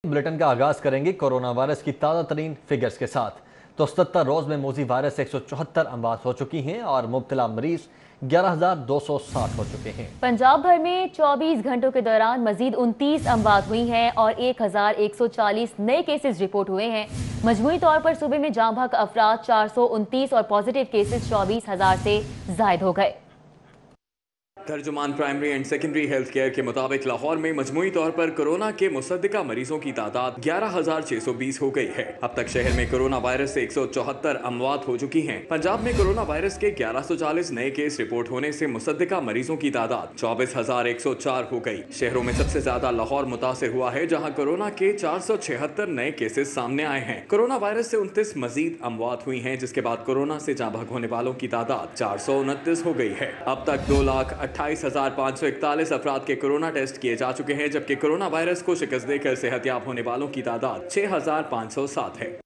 Bulletin का आगाज करेंगे कोरोना वायरस की ताज़ा तरीन फिगर्स के साथ। तो 77 रोज में मोजी वायरस से 174 अमवात हो चुकी हैं और मुब्तला मरीज 11,260 हो चुके हैं। पंजाब भर में 24 घंटों के दौरान मजीद 29 अमवात हुई हैं और 1,140 नए केसेस रिपोर्ट हुए हैं। मजमूई तौर पर सूबे में जाँ बहक अफराद 429 और पॉजिटिव केसेस 24,000 से जायद हो गए। तर्जुमान primary and secondary health care के मुताबिक लाहौर में मजमूई तौर पर कोरोना के मुसद्दिका मरीजों की तादाद 11,620 हो गई है। अब तक शहर में कोरोना वायरस से 174 अमवात हो चुकी हैं। पंजाब में कोरोना वायरस के 1140 नए केस रिपोर्ट होने से मुसद्दिका मरीजों की तादाद 24,104 हो गई। शहरों में सबसे ज्यादा लाहौर मुतासिर हुआ है, जहाँ कोरोना के 476 नए केसेस सामने आए हैं। कोरोना वायरस से 29 मजीद अमवात हुई हैं, जिसके बाद कोरोना से जाँ बहक होने वालों की तादाद 429 हो गई है। अब तक 2,28,541 अफराद के कोरोना टेस्ट किए जा चुके हैं, जबकि कोरोना वायरस को शिकस्त देकर सेहतयाब होने वालों की तादाद 6,507 है।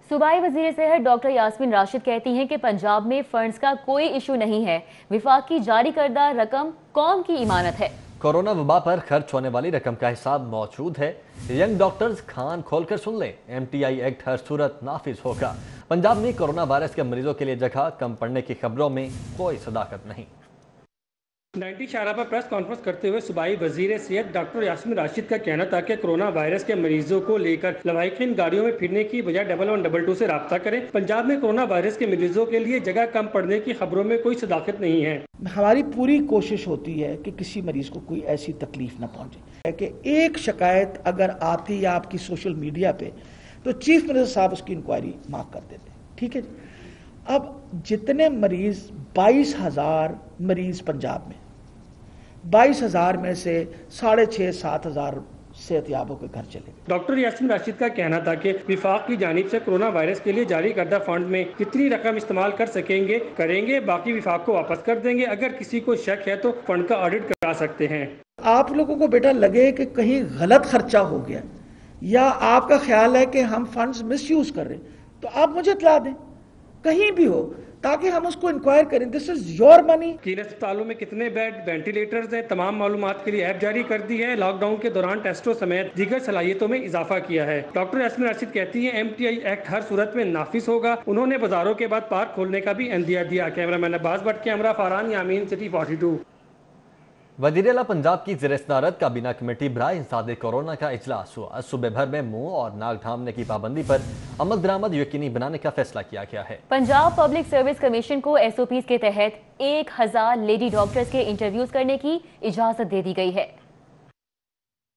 सूबाई वजीर सेहत डॉक्टर यास्मीन राशिद कहती हैं कि पंजाब में फंड्स का कोई इशू नहीं है। विफाक की जारी करदा रकम कौम की इमानत है। कोरोना वबा पर खर्च होने वाली रकम का हिसाब मौजूद है। यंग डॉक्टर्स खान खोलकर सुन लें, MTI एक्ट हर सूरत नाफिज होगा। पंजाब में कोरोना वायरस के मरीजों के लिए जगह कम पड़ने की खबरों में कोई सदाकत नहीं। 90 शारा पर प्रेस कॉन्फ्रेंस करते हुए सूबाई वजीर सेहत डॉक्टर यास्मीन राशिद का कहना था कि कोरोना वायरस के मरीजों को लेकर लवाहिकीन गाड़ियों में फिरने की बजाय 1122 से राब्ता करें। पंजाब में कोरोना वायरस के मरीजों के लिए जगह कम पड़ने की खबरों में कोई सदाकत नहीं है। हमारी पूरी कोशिश होती है कि किसी मरीज को कोई ऐसी तकलीफ न पहुंचे कि एक शिकायत अगर आती है आपकी सोशल मीडिया पे तो चीफ मिनिस्टर साहब उसकी इंक्वायरी मार्क कर देते हैं। ठीक है जी। अब जितने मरीज 22,000 मरीज पंजाब में, 22,000 में से 6,500-7,000 सेहतयाबों के घर चले गए। डॉक्टर यास्मीन राशिद का कहना था कि विफाक की जानिब से कोरोना वायरस के लिए जारी करदा फंड में जितनी रकम इस्तेमाल कर सकेंगे करेंगे, बाकी विफाक को वापस कर देंगे। अगर किसी को शक है तो फंड का ऑडिट करा सकते हैं। आप लोगों को बेटा लगे कि कहीं गलत खर्चा हो गया या आपका ख्याल है कि हम फंड्स मिसयूज कर रहे हैं तो आप मुझे इत्तला दें कहीं भी हो, ताकि हम उसको इंक्वायर करें। This is your money. तीन अस्पतालों में कितने बेड, वेंटिलेटर्स हैं, तमाम मालूमात के लिए ऐप जारी कर दी है। लॉकडाउन के दौरान टेस्टों समेत दीगर सलाहियतों में इजाफा किया है। डॉक्टर यास्मीन राशिद कहती हैं MTI एक्ट हर सूरत में नाफिज होगा। उन्होंने बाजारों के बाद पार्क खोलने का भी इंदिया दिया। कैमरामैन अब्बास भट्ट के हमरा फारान यामीन, सिटी 42। वज़ीर आला पंजाब की ज़ेर-ए-सदारत काबीना कमेटी बराए इंसाद कोरोना का इजलास हुआ। सूबे भर में मुंह और नाक ढांपने की पाबंदी पर अमल दरामद यकीनी बनाने का फैसला किया गया है। पंजाब पब्लिक सर्विस कमीशन को SOPs के तहत 1,000 लेडी डॉक्टर्स के इंटरव्यूज करने की इजाजत दे दी गई है।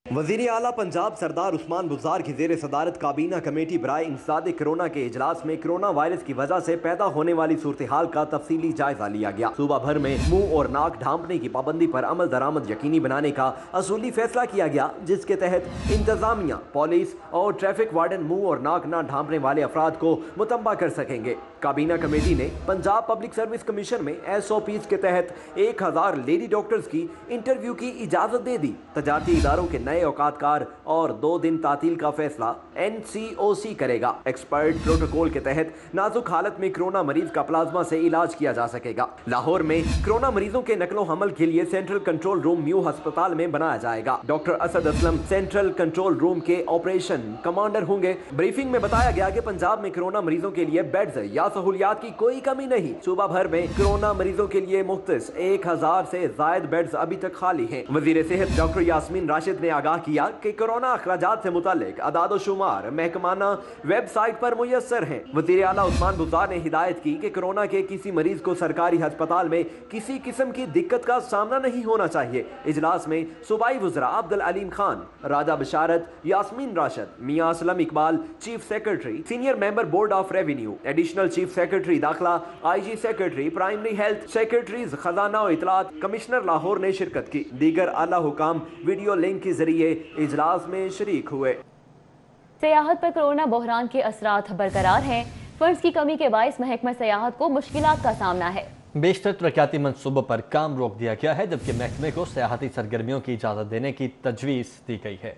वज़ीर आला पंजाब सरदार उस्मान बुज़दार की ज़ेर सदारत काबीना कमेटी बराए इंसदाद कोरोना के इजलास में कोरोना वायरस की वजह से पैदा होने वाली सूरत हाल का तफसीली जायजा लिया गया। सूबा भर में मुंह और नाक ढांपने की पाबंदी पर अमल दरामद यकीनी बनाने का असूली फैसला किया गया, जिसके तहत इंतजामिया, पुलिस और ट्रैफिक वार्डन मुंह और नाक न ढांपने वाले अफराद को मुतम्बा कर सकेंगे। काबीना कमेटी ने पंजाब पब्लिक सर्विस कमीशन में SOPs के तहत 1,000 लेडी डॉक्टर्स की इंटरव्यू की इजाजत दे दी। तजारती इदारों के नए औकातकार और 2 दिन तातील का फैसला NCOC करेगा। एक्सपर्ट प्रोटोकॉल के तहत नाजुक हालत में कोरोना मरीज का प्लाज्मा से इलाज किया जा सकेगा। लाहौर में कोरोना मरीजों के नकलो हमल के लिए सेंट्रल कंट्रोल रूम न्यू अस्पताल में बनाया जाएगा। Doctor Asad Aslam central control room के ऑपरेशन कमांडर होंगे। ब्रीफिंग में बताया गया कि पंजाब में कोरोना मरीजों के लिए बेड्स या सहूलियात की कोई कमी नहीं। सूबा भर में कोरोना मरीजों के लिए मुख्तस 1,000 से जायद बेड्स अभी तक खाली हैं। वजीर सेहत डॉक्टर यास्मीन राशिद ने आगाह किया कि कोरोना अखराजात से मुतालिक अदाद शुमार महकमाना वेबसाइट पर मुयस्सर हैं। वजीर आला उस्मान बुज़दार ने हिदायत की कि कोरोना के किसी मरीज को सरकारी अस्पताल में किसी किस्म की दिक्कत का सामना नहीं होना चाहिए। इजलास में सूबाई वज़रा Abdul Aleem Khan, Raja Basharat, Yasmin Rashid, Mian Aslam Iqbal, chief secretary, senior member board of revenue, additional chief secretary दाखिला, IG secretary, primary health secretaries खजाना और इतलात, कमिश्नर लाहौर ने शिरकत की। दीगर आला हुकाम वीडियो लिंक के जरिए इजलास में शरीक हुए। सियाहत पर कोरोना बहरान के असरात बरकरार हैं। फंड्स की कमी के बायस महकमा सियाहत को मुश्किलात का सामना है। बेशतर तरक्याती मंसूबों पर काम रोक दिया गया है, जबकि महकमे को सियाहती सरगर्मियों की इजाजत देने की तजवीज़ दी गई है।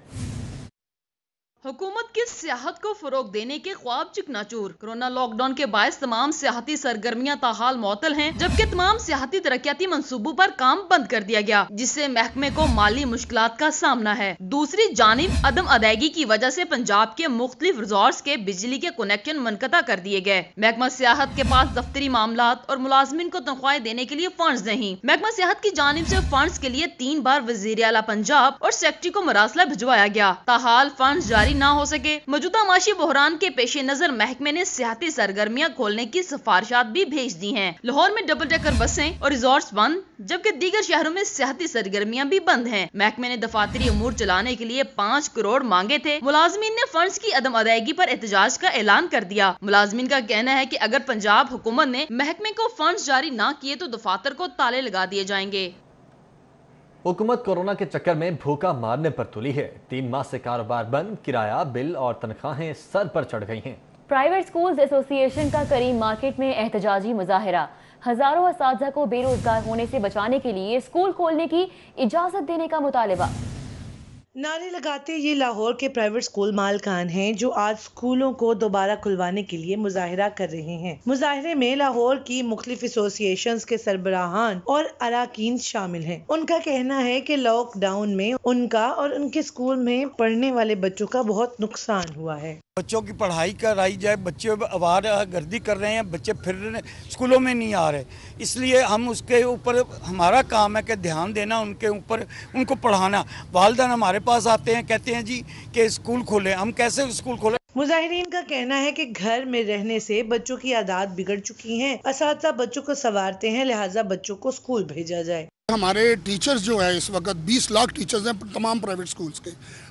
हुकूमत की सियाहत को फरोग देने के ख्वाब चिकनाचूर। कोरोना लॉकडाउन के बायस तमाम सियाहती सरगर्मियां ताहाल मअतल हैं, जबकि तमाम सियाहती तरक्याती मंसूबों पर काम बंद कर दिया गया, जिससे महकमे को माली मुश्किलात का सामना है। दूसरी जानिब अदम अदायगी की वजह से पंजाब के मुख्तलिफ रिजॉर्ट्स के बिजली के कनेक्शन मुनक़ता कर दिए गए। महकमा सियाहत के पास दफ्तरी मामलात और मुलाजमिन को तनख्वाहें देने के लिए फंड्स नहीं। महकमा सियाहत की जानिब से फंड्स के लिए 3 बार वज़ीर आला पंजाब और सेक्रेटरी को मरासला भिजवाया गया, ताहाल फंड्स जारी ना हो सके। मौजूदा माशी बहरान के पेश नजर महकमे ने सियाहती सरगर्मियां खोलने की सिफारिशात भी भेज दी हैं। लाहौर में डबल डेकर बसें और रिजॉर्ट्स बंद, जबकि दीगर शहरों में सियाहती सरगर्मियां भी बंद हैं। महकमे ने दफातरी अमूर चलाने के लिए 5 करोड़ मांगे थे। मुलाजमीन ने फंड्स की अदम अदायगी पर एहतजाज का ऐलान कर दिया। मुलाजमीन का कहना है कि अगर पंजाब हुकूमत ने महकमे को फंड्स जारी न किए तो दफातर को ताले लगा दिए जाएंगे। हुकूमत कोरोना के चक्कर में भूखा मारने पर तुली है। 3 माह से कारोबार बंद, किराया, बिल और तनख्वाहें सर पर चढ़ गई हैं। प्राइवेट स्कूल्स एसोसिएशन का करीम मार्केट में एहतजाजी मुजाहिरा। हजारों असातिज़ा को बेरोजगार होने से बचाने के लिए स्कूल खोलने की इजाजत देने का मुतालबा। नारे लगाते ये लाहौर के प्राइवेट स्कूल मालकान हैं जो आज स्कूलों को दोबारा खुलवाने के लिए मुजाहिरा कर रहे हैं। मुजाहिरे में लाहौर की मुख्तलिफ एसोसिएशंस के सरबराहान और अराकीन शामिल हैं। उनका कहना है कि लॉकडाउन में उनका और उनके स्कूल में पढ़ने वाले बच्चों का बहुत नुकसान हुआ है। बच्चों की पढ़ाई कराई जाए, बच्चे आवारा गर्दी कर रहे हैं, बच्चे फिर स्कूलों में नहीं आ रहे, इसलिए हम उसके ऊपर हमारा काम है कि ध्यान देना उनके ऊपर, उनको पढ़ाना। वालिदैन हमारे पास आते हैं, कहते हैं जी कि स्कूल खोलें, हम कैसे स्कूल खोलें। मुजाहिरीन का कहना है कि घर में रहने से बच्चों की आदत बिगड़ चुकी है, असातिज़ा बच्चों को संवारते हैं, लिहाजा बच्चों को स्कूल भेजा जाए। हमारे टीचर्स जो है इस वक्त 20 लाख टीचर्स हैं तमाम प्राइवेट स्कूल्स के,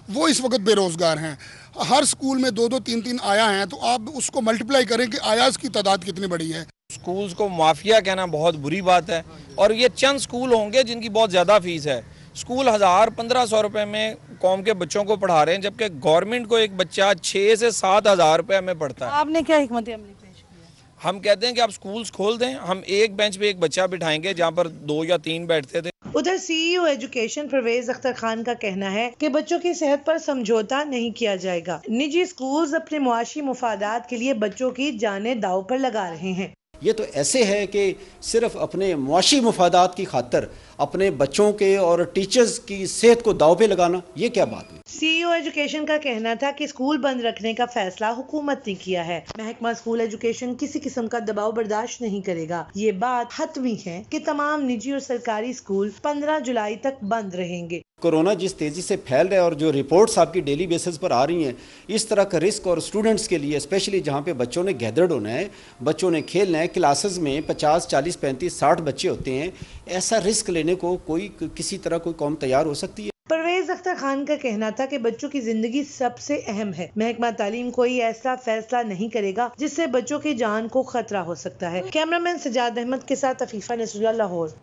वो इस वक्त बेरोजगार हैं। हर स्कूल में 2-2, 3-3 आया हैं, तो आप उसको मल्टीप्लाई करें कि आयाज की तादाद कितनी बड़ी है। स्कूल्स को माफिया कहना बहुत बुरी बात है, और ये चंद स्कूल होंगे जिनकी बहुत ज़्यादा फीस है। स्कूल 1000-1500 रुपए में कौम के बच्चों को पढ़ा रहे हैं, जबकि गवर्नमेंट को एक बच्चा 6 से 7 हज़ार रुपये में पढ़ता है। आपने क्या हिकमत अमली पेश किया? हम कहते हैं कि आप स्कूल्स खोल दें, हम एक बेंच पे एक बच्चा बिठाएंगे जहाँ पर 2 या 3 बैठते थे। उधर सीईओ एजुकेशन परवेज अख्तर खान का कहना है कि बच्चों की सेहत पर समझौता नहीं किया जाएगा। निजी स्कूल्स अपने मुआशी मुफादात के लिए बच्चों की जानें दाव पर लगा रहे हैं। ये तो ऐसे है कि सिर्फ अपने मुआशी मुफादात की खातर अपने बच्चों के और टीचर्स की सेहत को दाव पे लगाना, ये क्या बात है। सीईओ एजुकेशन का कहना था कि स्कूल बंद रखने का फैसला हुकूमत ने किया है। महकमा स्कूल एजुकेशन किसी किस्म का दबाव बर्दाश्त नहीं करेगा। ये बात हतमी है कि तमाम निजी और सरकारी स्कूल 15 जुलाई तक बंद रहेंगे। कोरोना जिस तेज़ी से फैल रहा है और जो रिपोर्ट्स आपकी डेली बेसिस पर आ रही हैं, इस तरह का रिस्क और स्टूडेंट्स के लिए स्पेशली जहाँ पे बच्चों ने गैदर्ड होना है, बच्चों ने खेलना है, क्लासेस में 50, 40, 35, 60 बच्चे होते हैं, ऐसा रिस्क लेने को कोई किसी तरह कोई कौम तैयार हो सकती है। परवेज अख्तर खान का कहना था कि बच्चों की जिंदगी सबसे अहम है। महकमा तालीम कोई ऐसा फैसला नहीं करेगा जिससे बच्चों की जान को खतरा हो सकता है। कैमरामैन सजाद अहमद के साथ अफीफा नसरुल्लाह, लाहौर।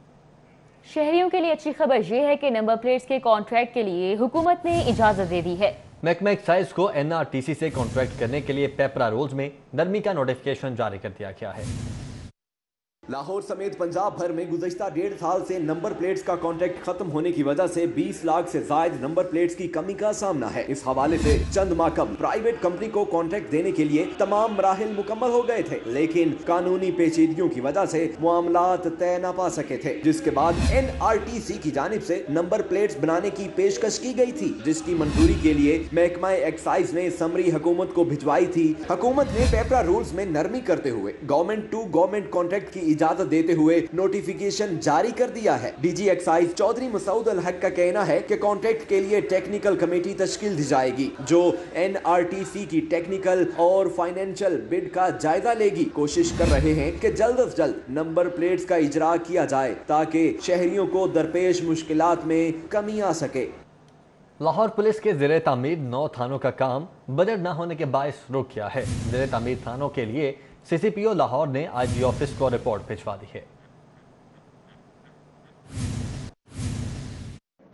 शहरियों के लिए अच्छी खबर यह है कि नंबर प्लेट्स के कॉन्ट्रैक्ट के लिए हुकूमत ने इजाजत दे दी है। महकमा एक्साइज को एनआरटीसी से कॉन्ट्रैक्ट करने के लिए पेपरा रूल्स में नरमी का नोटिफिकेशन जारी कर दिया गया है। लाहौर समेत पंजाब भर में गुज़श्ता 1.5 साल से नंबर प्लेट्स का कॉन्ट्रैक्ट खत्म होने की वजह से 20 लाख से जायद नंबर प्लेट्स की कमी का सामना है। इस हवाले से चंद माह कबल प्राइवेट कंपनी को कॉन्ट्रैक्ट देने के लिए तमाम मराहिल मुकम्मल हो गए थे, लेकिन कानूनी पेचीदगियों की वजह से मामलात तय न पा सके थे, जिसके बाद एनआरटीसी की जानिब से नंबर प्लेट्स बनाने की पेशकश की गई थी, जिसकी मंजूरी के लिए महकमा एक्साइज ने समरी हुकूमत को भिजवाई थी। हुकूमत ने पेपरा रूल्स में नरमी करते हुए गवर्नमेंट टू गवर्नमेंट कॉन्ट्रैक्ट की इजाजत देते हुए नोटिफिकेशन जारी कर दिया है। डीजी एक्साइज चौधरी मसूद अल हक का कहना है कि कॉन्ट्रैक्ट के लिए टेक्निकल कमेटी तश्कील दी जाएगी जो एनआरटीसी की टेक्निकल और फाइनेंशियल बिड का जायजा लेगी। कोशिश कर रहे हैं कि जल्द अज जल्द नंबर प्लेट्स का इजरा किया जाए ताकि शहरियों को दरपेश मुश्किलात में कमी आ सके। लाहौर पुलिस के ज़ेरे तामीर 9 थानों का काम बजट न होने के बायस रुक गया है। ज़ेरे तामीर थानों के लिए सीसीपीओ लाहौर ने आईजी ऑफिस को रिपोर्ट भिजवा दी है।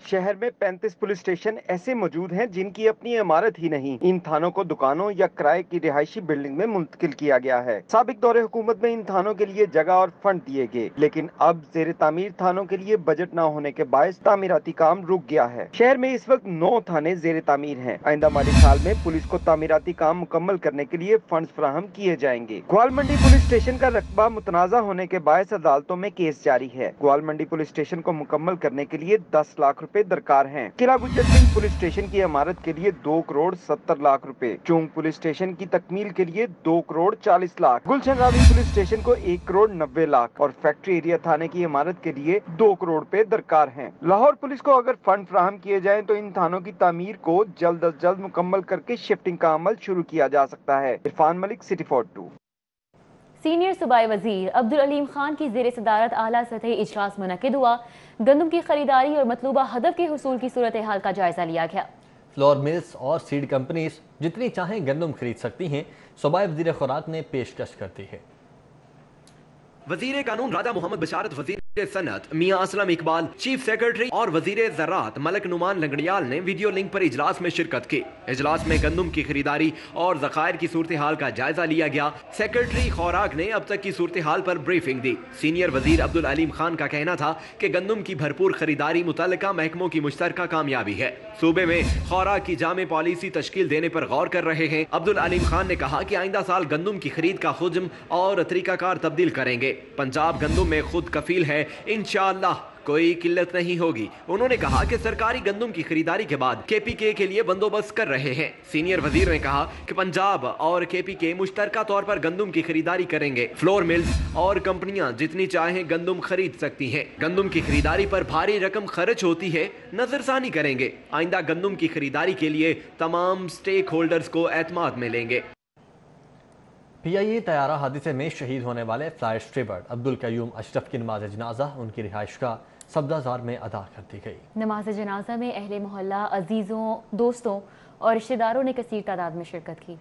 शहर में 35 पुलिस स्टेशन ऐसे मौजूद हैं जिनकी अपनी इमारत ही नहीं। इन थानों को दुकानों या किराए की रिहायशी बिल्डिंग में मुंतकिल किया गया है। साबिक दौरे हुकूमत में इन थानों के लिए जगह और फंड दिए गए, लेकिन अब जेर तामीर थानों के लिए बजट न होने के बायस तामीराती काम रुक गया है। शहर में इस वक्त 9 थाने जेर तामीर हैं। आइंदा माली साल में पुलिस को तामीराती काम मुकम्मल करने के लिए फंड फराहम किए जाएंगे। ग्वाल मंडी पुलिस स्टेशन का रकबा मुतनाज़ा होने के बायस अदालतों में केस जारी है। ग्वाल मंडी पुलिस स्टेशन को मुकम्मल करने के लिए 10 लाख रुपए दरकार हैं। किला गुज्जर सिंह पुलिस स्टेशन की इमारत के लिए 2 करोड़ 70 लाख रुपए, चूंग पुलिस स्टेशन की तकमील के लिए 2 करोड़ 40 लाख, गुलशन रावी पुलिस स्टेशन को 1 करोड़ 90 लाख और फैक्ट्री एरिया थाने की इमारत के लिए 2 करोड़ रुपए दरकार हैं। लाहौर पुलिस को अगर फंड फराहम किए जाए तो इन थानों की तामीर को जल्द अज जल्द मुकम्मल करके शिफ्टिंग का अमल शुरू किया जा सकता है। इरफान मलिक, सिटी 42। सीनियर सूबाई वजीर अब्दुल अलीम खान की ज़ेर सदारत आला सतही इजलास मुनक़िद हुआ। गंदम की खरीदारी और मतलूबा हदफ के हुसूल की सूरत हाल का जायजा लिया गया। फ्लोर मिल्स और सीड कंपनीज जितनी चाहें गंदम खरीद सकती हैं, सूबाई वजीर खुराक ने पेशकश कर दी है। वजीर कानून राजा मोहम्मद बशारत, वजीर सनत मियां असलम इकबाल, चीफ सेक्रेटरी और वजीर ज़राअत मलक नुमान लंगड़ियाल ने वीडियो लिंक पर इजलास में शिरकत की। इजलास में गंदम की खरीदारी और ज़खायर की सूरत हाल का जायजा लिया गया। सेक्रेटरी खुराक ने अब तक की सूरत हाल पर ब्रीफिंग दी। सीनियर वजीर अब्दुल अलीम खान का कहना था कि गंदम की भरपूर खरीदारी मुतल्लिका महकमों की मुश्तरका कामयाबी है। सूबे में खुराक की जामे पॉलिसी तश्कील देने पर गौर कर रहे हैं। अब्दुल अलीम खान ने कहा कि आइंदा साल गंदम की खरीद का हुज्म और तरीकाकार तब्दील करेंगे। पंजाब गंदम में खुद कफील है, इंशाअल्लाह कोई किल्लत नहीं होगी। उन्होंने कहा कि सरकारी गंदम की खरीदारी के बाद केपीके के लिए बंदोबस्त कर रहे हैं। सीनियर वजीर ने कहा कि पंजाब और केपीके मुश्तरका तौर पर गंदम की खरीदारी करेंगे। फ्लोर मिल्स और कंपनियां जितनी चाहें गंदम खरीद सकती हैं। गंदम की खरीदारी पर भारी रकम खर्च होती है, नजरसानी करेंगे। आइंदा गंदम की खरीदारी के लिए तमाम स्टेक होल्डर्स को एतमाद मिलेंगे। PIA तैयारा हादसे में शहीद होने वाले फ्लाई स्ट्रीवर्ड अब्दुल कयूम अशरफ की नमाज जनाजा उनकी रिहाइश का सब्जाजार में अदा कर दी गई। नमाज जनाजा में अहले मोहल्ला, अजीज़ों, दोस्तों और रिश्तेदारों ने कसीर तादाद में शिरकत की।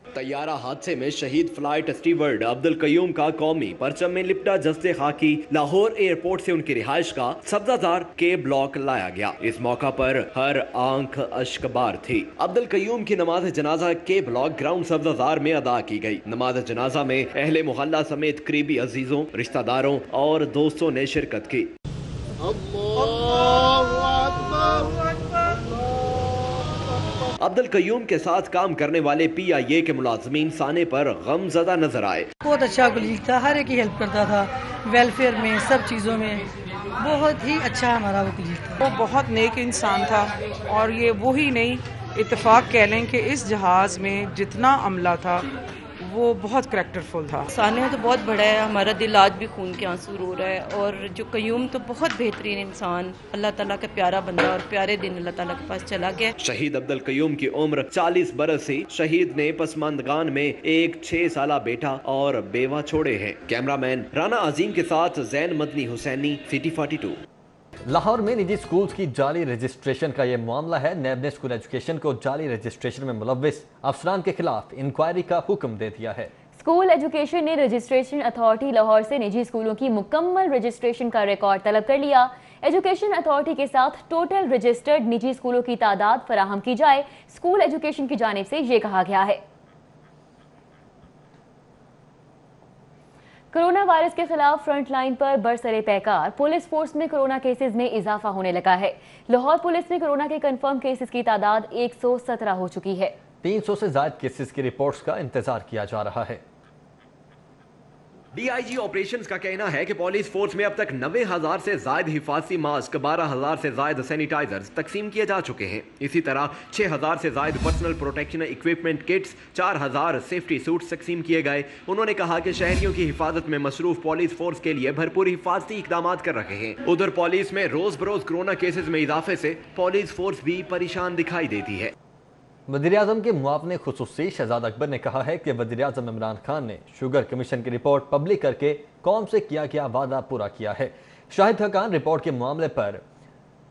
तैयारा हादसे में शहीद फ्लाइट स्टीवर्ड अब्दुल कयूम का कौमी परचम में लिपटा जस्ते खाकी लाहौर एयरपोर्ट से उनकी रिहाइश का सब्जाजार के ब्लॉक लाया गया। इस मौका पर हर आंख अश्कबार थी। अब्दुल कयूम की नमाज जनाजा के ब्लॉक ग्राउंड सब्जाजार में अदा की गई। नमाज जनाजा में अहले मोहल्ला समेत करीबी अजीजों, रिश्तेदारों और दोस्तों ने शिरकत की। अब्दुल कयूम के साथ काम करने वाले PIA के मुलाजमीन साने पर गमज़दा नजर आए। बहुत अच्छा कुलीग था, हर एक की हेल्प करता था, वेलफेयर में, सब चीज़ों में बहुत ही अच्छा हमारा वो कुलीग था। वो बहुत नेक इंसान था और ये वही नहीं, इत्तेफाक कह लें कि इस जहाज़ में जितना अमला था वो बहुत करैक्टरफुल था। सानिया तो बहुत बड़ा है, हमारा दिल आज भी खून के आंसू रो रहा है। और जो कयूम तो बहुत बेहतरीन इंसान, अल्लाह ताला का प्यारा बंदा और प्यारे दिन अल्लाह ताला के पास चला गया। शहीद अब्दुल कयूम की उम्र 40 बरस थी। शहीद ने पसमानदगान में एक 6 साला बेटा और बेवा छोड़े हैं। कैमरामैन राना अजीम के साथ जैन मदनी हुसैनी, सिटी 42। लाहौर में निजी स्कूल्स की जाली रजिस्ट्रेशन का यह मामला है। नैब ने स्कूल एजुकेशन को जाली रजिस्ट्रेशन में मुलव्विस अफसरान के खिलाफ इंक्वायरी का हुक्म दे दिया है। स्कूल एजुकेशन ने रजिस्ट्रेशन अथॉरिटी लाहौर से निजी स्कूलों की मुकम्मल रजिस्ट्रेशन का रिकॉर्ड तलब कर लिया। एजुकेशन अथॉरिटी के साथ टोटल रजिस्टर्ड निजी स्कूलों की तादाद फराहम की जाए, स्कूल एजुकेशन की जानिब से ये कहा गया है। कोरोना वायरस के खिलाफ फ्रंट लाइन पर बरसरे पैकार पुलिस फोर्स में कोरोना केसेस में इजाफा होने लगा है। लाहौर पुलिस में कोरोना के कंफर्म केसेस की तादाद 117 हो चुकी है। 300 से ज्यादा केसेस की रिपोर्ट्स का इंतजार किया जा रहा है। DIG ऑपरेशंस का कहना है कि पुलिस फोर्स में अब तक 90,000 से ज्यादा हिफाजती मास्क, 12,000 से ज्यादा सैनिटाइजर्स तकसीम किए जा चुके हैं। इसी तरह 6,000 से ज्यादा personal protection equipment kits, 4,000 safety suits तकसीम किए गए। उन्होंने कहा कि शहरियों की हिफाजत में मसरूफ पुलिस फोर्स के लिए भरपूर हिफाजती इकदाम कर रहे हैं। उधर पुलिस में रोज बरोज कोरोना केसेस में इजाफे से पुलिस फोर्स भी परेशान दिखाई देती है। वज़ीर-ए-आज़म के मुआवने खुसूसी शहजाद अकबर ने कहा है कि वज़ीर-ए-आज़म इमरान खान ने शुगर कमीशन की रिपोर्ट पब्लिक करके कौम से किया गया वादा पूरा किया है। शाहिद हकान रिपोर्ट के मामले पर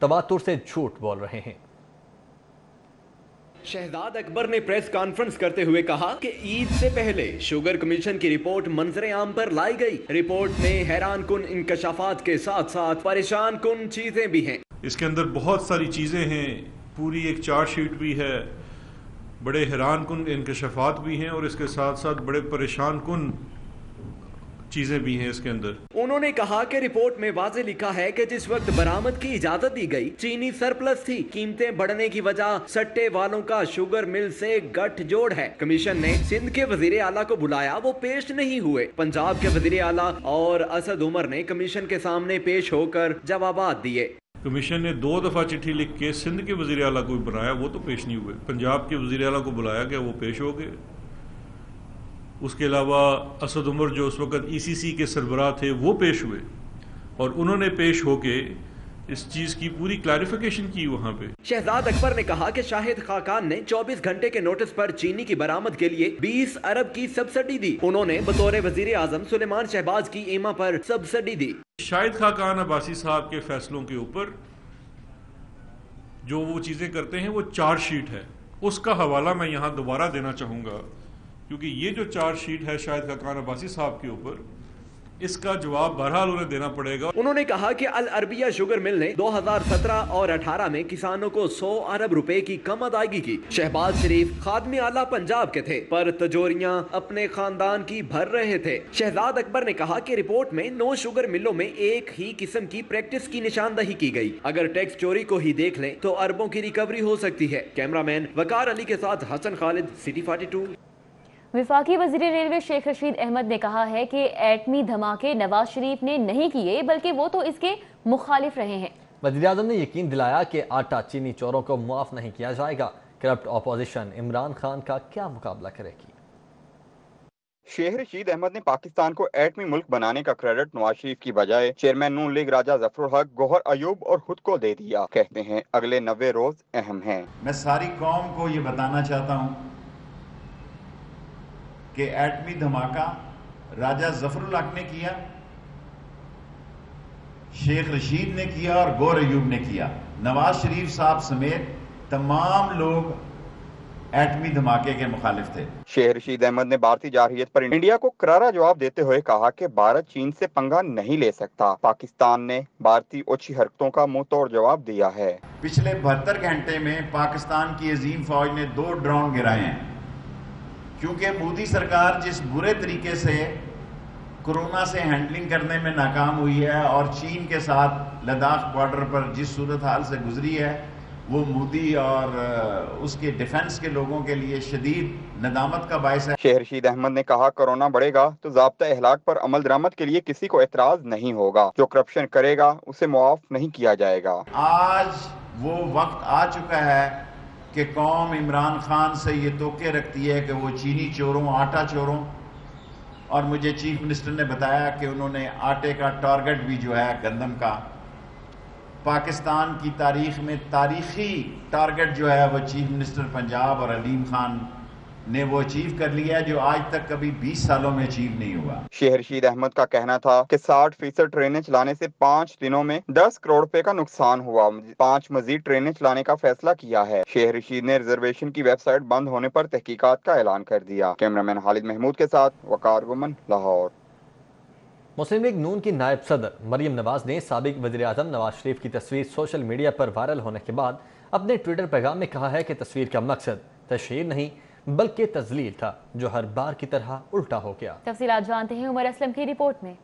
तवातुर से झूठ बोल रहे हैं। शहजाद अकबर ने प्रेस कॉन्फ्रेंस करते हुए कहा कि ईद से पहले शुगर कमीशन की रिपोर्ट मंजरे आम पर लाई गई। रिपोर्ट में हैरान कुन इंकशाफात के साथ साथ परेशान कुन चीजें भी हैं। اس کے اندر بہت ساری چیزیں ہیں، پوری ایک چارٹ شیٹ بھی ہے، بڑے حیران کن انکشافات بھی ہیں اور اس کے ساتھ ساتھ بڑے پریشان کن چیزیں بھی ہیں اس کے اندر۔ انہوں نے کہا کہ رپورٹ میں واضح لکھا ہے کہ جس وقت برآمد کی اجازت دی گئی چینی سرپلس تھی، قیمتیں بڑھنے کی وجہ سٹے والوں کا شوگر مل سے گٹھ جوڑ ہے۔ کمیشن نے سندھ کے وزیر اعلیٰ کو بلایا، وہ پیش نہیں ہوئے۔ پنجاب کے وزیر اعلیٰ اور اسد عمر نے کمیشن کے سامنے پیش ہو کر جوابات دیے۔ کمیشن نے 2 دفعہ چٹھی لکھ کے سندھ کے وزیر اعلیٰ کو بنایا، وہ تو پیش نہیں ہوئے۔ پنجاب کے وزیر اعلیٰ کو بلایا گیا، وہ پیش ہو گئے۔ اس کے علاوہ اسد عمر جو اس وقت ECC کے سربراہ تھے وہ پیش ہوئے اور انہوں نے پیش ہو کے اس چیز کی پوری کلیریفیکیشن کی وہاں پہ۔ شہزاد اکبر نے کہا کہ شاہد خاقان نے 24 گھنٹے کے نوٹس پر چینی کی برآمد کے لیے 20 ارب کی سبسڈی دی۔ انہوں نے بطور وزیر اعظم سلیمان شہباز کی ایما پر سبسڈی دی۔ شاہد خاقان عباسی صاحب کے فیصلوں کے اوپر جو وہ چیزیں کرتے ہیں وہ چارٹ شیٹ ہے، اس کا حوالہ میں یہاں دوبارہ دینا چاہوں گا، کیونکہ یہ جو چارٹ شیٹ ہے شاہد خاقان عباسی صاحب کے اوپر، اس کا جواب بہرحال انہیں دینا پڑے گا۔ انہوں نے کہا کہ العربیہ شوگر مل نے 2017 اور 18 میں کسانوں کو 100 ارب روپے کی کم ادائیگی کی۔ شہباز شریف خادم اعلیٰ پنجاب کے تھے، پر تجوریاں اپنے خاندان کی بھر رہے تھے۔ شہزاد اکبر نے کہا کہ رپورٹ میں 9 شوگر ملوں میں ایک ہی قسم کی پریکٹس کی نشاندہی کی گئی۔ اگر ٹیکس چوری کو ہی دیکھ لیں تو اربوں کی ریکوری ہو سکتی ہے۔ کیمرامین وقار علی کے ساتھ حسن خالد، سٹی 42۔ وفاقی وزیر ریلوے شیخ رشید احمد نے کہا ہے کہ ایٹمی دھماکے نواز شریف نے نہیں کیے بلکہ وہ تو اس کے مخالف رہے ہیں۔ وزیر اعظم نے یقین دلایا کہ آٹا چینی چوروں کو معاف نہیں کیا جائے گا۔ کرپٹ اپوزیشن عمران خان کا کیا مقابلہ کرے گی؟ شیخ رشید احمد نے پاکستان کو ایٹمی ملک بنانے کا کریڈٹ نواز شریف کی بجائے چیئرمین نون لیگ راجہ ظفر الحق، گوہر ایوب اور خود کو دے دیا۔ کہتے ہیں اگلے 90 روز اہم ہیں۔ میں ساری قوم کو یہ بتانا چاہتا ہوں کہ ایٹمی دھماکہ راجہ ظفر الحق نے کیا، شیخ رشید نے کیا اور گوہر ایوب نے کیا۔ نواز شریف صاحب سمیت تمام لوگ ایٹمی دھماکے کے مخالف تھے۔ شیخ رشید احمد نے بھارتی جارحیت پر انڈیا کو کرارا جواب دیتے ہوئے کہا کہ بھارت چین سے پنگا نہیں لے سکتا۔ پاکستان نے بھارتی اوچھی حرکتوں کا منہ توڑ جواب دیا ہے۔ پچھلے 72 گھنٹے میں پاکستان کی عظیم فوج نے 2 ڈرون گرائے ہیں، کیونکہ مودی سرکار جس برے طریقے سے کورونا سے ہینڈلنگ کرنے میں ناکام ہوئی ہے اور چین کے ساتھ لداخ بارڈر پر جس صورتحال سے گزری ہے، وہ مودی اور اس کے ڈیفنس کے لوگوں کے لیے شدید ندامت کا باعث ہے۔ شیخ رشید احمد نے کہا کورونا بڑھے گا تو ضابطہ اخلاق پر عمل درآمد کے لیے کسی کو اعتراض نہیں ہوگا۔ جو کرپشن کرے گا اسے معاف نہیں کیا جائے گا۔ آج وہ وقت آ چکا ہے کہ قوم عمران خان سے یہ توقع رکھتی ہے کہ وہ چینی چوروں، آٹا چوروں، اور مجھے چیف منسٹر نے بتایا کہ انہوں نے آٹے کا ٹارگٹ بھی جو ہے گندم کا، پاکستان کی تاریخ میں تاریخی ٹارگٹ جو ہے وہ چیف منسٹر پنجاب اور علیم خان نے وہ اچیو کر لیا ہے، جو آج تک کبھی 20 سالوں میں اچیو نہیں ہوا۔ شیخ رشید احمد کا کہنا تھا کہ 60% ٹرینیں چلانے سے 5 دنوں میں 10 کروڑ روپے کا نقصان ہوا۔ 5 مزید ٹرینیں چلانے کا فیصلہ کیا ہے۔ شیخ رشید نے ریزرویشن کی ویب سائٹ بند ہونے پر تحقیقات کا اعلان کر دیا۔ کیمرامین خالد محمود کے ساتھ وقار گمن، لاہور۔ مسلم لیگ نون کی نائب صدر مریم نواز نے سابق وزیر اعظم نواز شریف کی تصویر سوشل میڈیا پر وائرل ہونے کے بعد اپنے ٹویٹر پیغام میں کہا ہے کہ تصویر کا مقصد تشہیر نہیں بلکہ تذلیل تھا، جو ہر بار کی طرح الٹا ہو گیا۔ تفصیلات جانتے ہیں عمر اسلم کی رپورٹ میں۔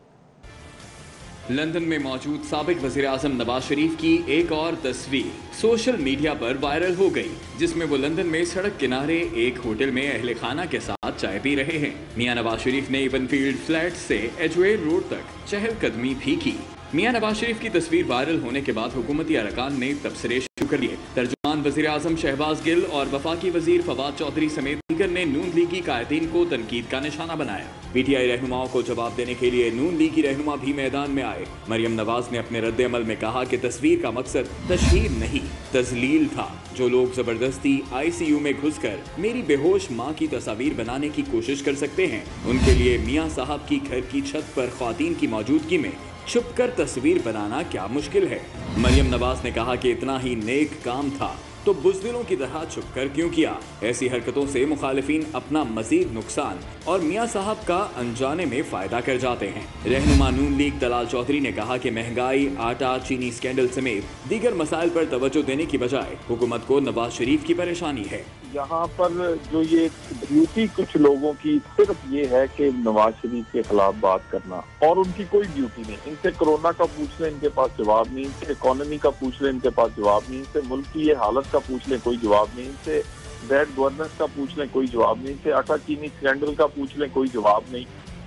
لندن میں موجود سابق وزیر اعظم نواز شریف کی ایک اور تصویر سوشل میڈیا پر وائرل ہو گئی، جس میں وہ لندن میں سڑک کنارے ایک ہوٹل میں اہل خانہ کے ساتھ چائے پی رہے ہیں۔ میاں نواز شریف نے ایون فیلڈ فلیٹ سے ایجویل روڈ تک چہل قدمی بھی کی۔ میاں نواز شریف کی تصویر وائرل ہونے کے بعد حکومتی ارکان نے تبصرے شروع کر دیے۔ ترجمان وزیر اعظم شہباز گل اور وفاقی وزیر فواد چودھری سمیت دیگر نے نون لیگی قائدین کو تنقید کا نشانہ بنایا۔ پی ٹی آئی رہنماؤں کو جواب دینے کے لیے نون لیگی رہنما بھی میدان میں آئے۔ مریم نواز نے اپنے رد عمل میں کہا کہ تصویر کا مقصد تشہیر نہیں، تذلیل تھا۔ جو لوگ زبردستی ICU میں گھس کر میری بے ہوش ماں کی تصاویر بنانے کی کوشش کر سکتے ہیں، ان کے لیے میاں صاحب کی گھر کی چھت پر خواتین کی موجودگی میں چھپ کر تصویر بنانا کیا مشکل ہے۔ مریم نواز نے کہا کہ اتنا ہی نیک کام تھا तो बुज़दिलों की तरह छुप कर क्यों किया? ऐसी हरकतों से मुखालिफिन अपना मजीद नुकसान और मियाँ साहब का अनजाने में फायदा कर जाते हैं। रहनुमा नून लीग दलाल चौधरी ने कहा कि महंगाई, आटा, चीनी स्कैंडल समेत दीगर मसाइल पर तवज्जो देने की बजाय हुकूमत को नवाज शरीफ की परेशानी है। यहाँ पर जो ये ड्यूटी कुछ लोगों की सिर्फ ये है कि नवाज शरीफ के खिलाफ बात करना, और उनकी कोई ड्यूटी नहीं। इनसे कोरोना का पूछ ले, इनके पास जवाब नहीं। इनसे इकोनॉमी का पूछ ले, इनके पास जवाब नहीं। इनसे मुल्क की ये हालत का पूछ ले, कोई जवाब नहीं। इनसे बैड गवर्नेंस का पूछ ले, कोई जवाब नहीं। इनसे आटा चीनी स्कैंडल का पूछ ले, कोई जवाब नहीं।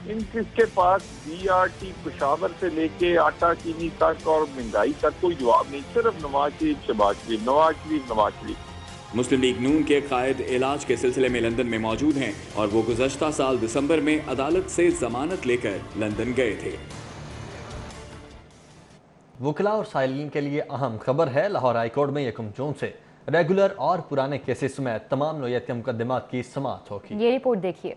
इनके पास BRT पेशावर से लेके आटा चीनी तक और महंगाई तक कोई जवाब नहीं। सिर्फ नवाज शरीफ, शहबाज शरीफ, नवाज शरीफ, नवाज शरीफ। मुस्लिम लीग नून के कायद इलाज के सिलसिले में लंदन में मौजूद हैं और वो गुज़श्ता साल दिसंबर में अदालत से जमानत लेकर लंदन गए थे। वकला और साइलिन के लिए अहम खबर है। लाहौर हाई कोर्ट में 1 जून से रेगुलर और पुराने केसेस में तमाम नौयत के मुकदमात की समाअत होगी। ये रिपोर्ट देखिए।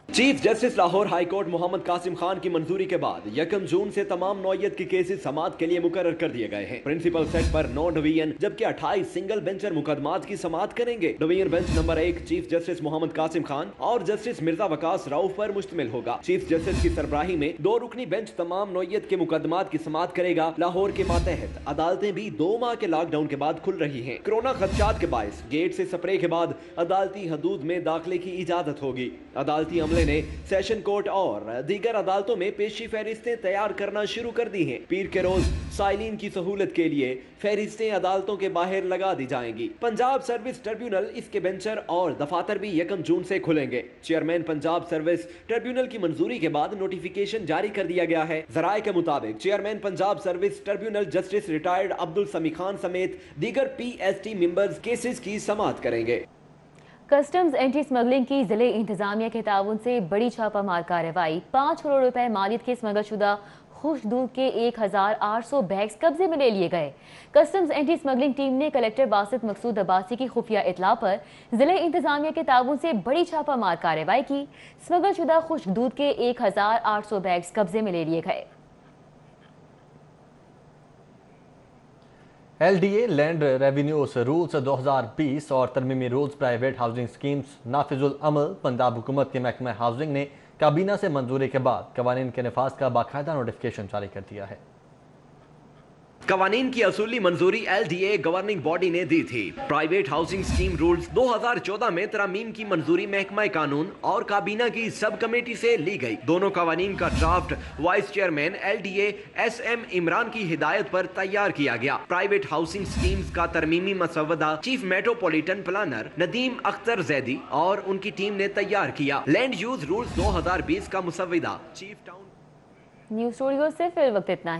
Chief justice Lahore high court Mohammad Qasim Khan की मंजूरी के बाद 1 जून से तमाम नौयत के केसेस समाअत के लिए मुकर्रर कर दिए गए हैं। प्रिंसिपल सेट पर 9 डिवीजन जबकि 28 सिंगल बेंचर मुकदमात की समाअत करेंगे। Division bench number 1 chief justice Mohammad Qasim Khan और जस्टिस मिर्जा वकास राउफ पर मुश्तमिल होगा। चीफ जस्टिस की सरबराही में 2 रुकनी बेंच तमाम नौयत के मुकदमात की समाअत करेगा। लाहौर के मातहत अदालतें भी 2 माह के लॉकडाउन के बाद खुल रही है। कोरोना खदशात के बायस गेट से स्प्रे के बाद अदालती हदूद में दाखिले की इजाजत होगी। अदालती अमले ने सेशन कोर्ट और दीगर अदालतों में पेशी फहरिस्तें तैयार करना शुरू कर दी हैं। पीर के रोज साइलिन की सहूलत के लिए फहरिस्तें अदालतों के बाहर लगा दी जाएंगी। पंजाब सर्विस ट्रिब्यूनल, इसके बेंचर और दफातर भी 1 जून से खुलेंगे। चेयरमैन पंजाब सर्विस ट्रिब्यूनल की मंजूरी के बाद नोटिफिकेशन जारी कर दिया गया है। जराये के मुताबिक chairman Punjab service tribunal justice retired Abdul समी खान समेत दीगर PST मेंबर्स केसेस की समाअत करेंगे। कस्टम्स एंटी स्मगलिंग की जिले इंतजामिया के ताउन से बड़ी छापामार कार्रवाई। 5 करोड़ रुपए मालियत के स्मगलशुदा खुश्क दूध के 1800 बैग्स कब्जे में ले लिए गए। कस्टम्स एंटी स्मगलिंग टीम ने कलेक्टर बासित मकसूद अब्बासी की खुफिया इतला पर जिले इंतजामिया के ताउन से बड़ी छापामार कार्रवाई की। स्मगलशुदा खुश्क दूध के 1800 बैग्स कब्जे में ले लिए गए। LDA लैंड रेवेन्यूज रूल्स 2020 और तरमीमी रूल्स प्राइवेट हाउसिंग स्कीम्स नाफिजुल अमल। पंजाब हुकूमत के महकमा हाउसिंग ने काबीना से मंजूरी के बाद कवानीन के नफाज का बाकायदा नोटिफिकेशन जारी कर दिया है। कवानीन की असूली मंजूरी LDA गवर्निंग बॉडी ने दी थी। प्राइवेट हाउसिंग स्कीम रूल्स 2014 में तरामीम की मंजूरी महकमा कानून और काबीना की सब कमेटी से ली गई। दोनों कवानीन का draft vice chairman LDA SM Imran की हिदायत पर तैयार किया गया। प्राइवेट हाउसिंग स्कीम्स का तरमीमी मसवदा chief metropolitan planner Nadeem Akhtar Zaidi और उनकी टीम ने तैयार किया। लैंड यूज रूल्स 2020 का मसवदा चीफ टाउन। न्यूज़ स्टूडियो से फिर वक्त इतना है।